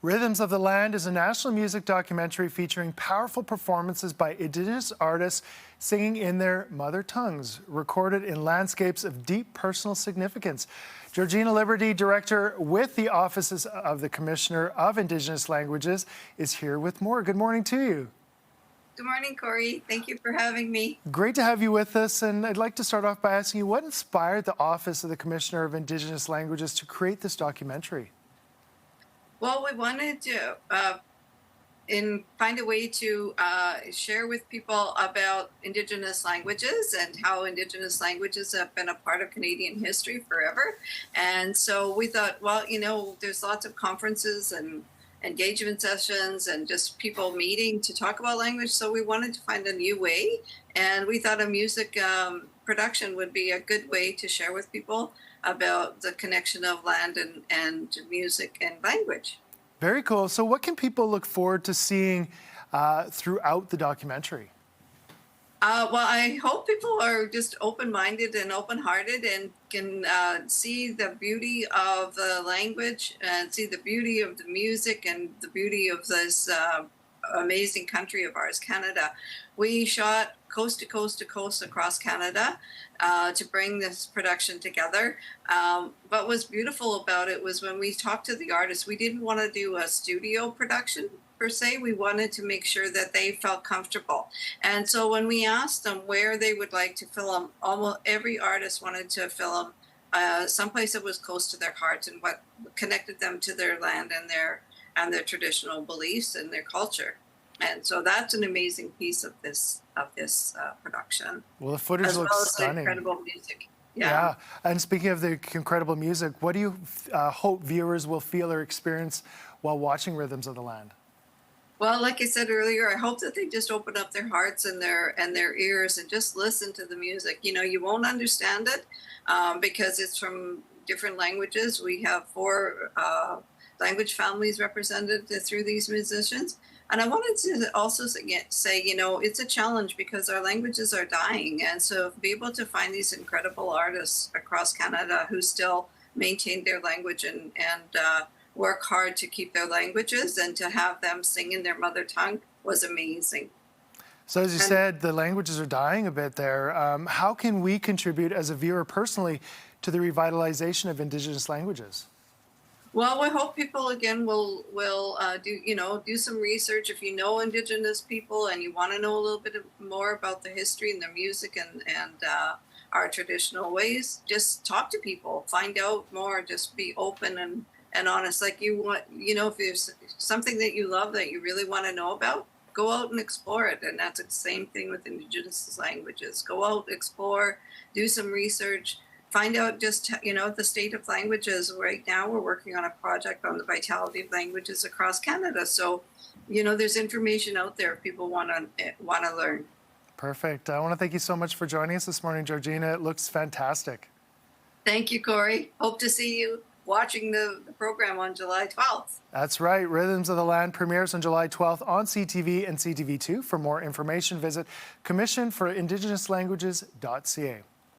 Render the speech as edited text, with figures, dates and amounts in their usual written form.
Rhythms of the Land is a national music documentary featuring powerful performances by Indigenous artists singing in their mother tongues, recorded in landscapes of deep personal significance. Georgina Liberty, director with the Offices of the Commissioner of Indigenous Languages, is here with more. Good morning to you. Good morning, Corey. Thank you for having me. Great to have you with us. And I'd like to start off by asking you, what inspired the Office of the Commissioner of Indigenous Languages to create this documentary? Well, we wanted to find a way to share with people about Indigenous languages and how Indigenous languages have been a part of Canadian history forever. And so we thought, well, there's lots of conferences and engagement sessions and just people meeting to talk about language. So we wanted to find a new way. And we thought a music production would be a good way to share with people about the connection of land and music and language. Very cool. So what can people look forward to seeing throughout the documentary? Well, I hope people are just open-minded and open-hearted and can see the beauty of the language and see the beauty of the music and the beauty of this amazing country of ours, Canada. We shot coast to coast to coast across Canada to bring this production together. But what's beautiful about it was when we talked to the artists, we didn't want to do a studio production per se. We wanted to make sure that they felt comfortable. And so when we asked them where they would like to film, almost every artist wanted to film someplace that was close to their hearts and what connected them to their land and their traditional beliefs and their culture. And so that's an amazing piece of this production. Well, the footage as looks well as stunning. the incredible music. Yeah. And speaking of the incredible music, what do you hope viewers will feel or experience while watching Rhythms of the Land? Well, like I said earlier, I hope that they just open up their hearts and their ears and just listen to the music. You won't understand it because it's from different languages. We have 4 language families represented through these musicians. And I wanted to also say, it's a challenge because our languages are dying. And so to be able to find these incredible artists across Canada who still maintain their language and work hard to keep their languages and to have them sing in their mother tongue was amazing. So as you said, the languages are dying a bit there. How can we contribute as a viewer personally to the revitalization of Indigenous languages? Well, we hope people again will do some research. If you know Indigenous people and you want to know a little bit more about the history and their music and our traditional ways, just talk to people, find out more, just be open and honest. Like if there's something that you love that you really want to know about, go out and explore it. And that's the same thing with Indigenous languages. Go out, explore, do some research. Find out just, the state of languages. Right now, we're working on a project on the vitality of languages across Canada. So, there's information out there if people want to learn. Perfect. I want to thank you so much for joining us this morning, Georgina. It looks fantastic. Thank you, Corey. Hope to see you watching the program on July 12th. That's right. Rhythms of the Land premieres on July 12th on CTV and CTV2. For more information, visit commissionforindigenouslanguages.ca.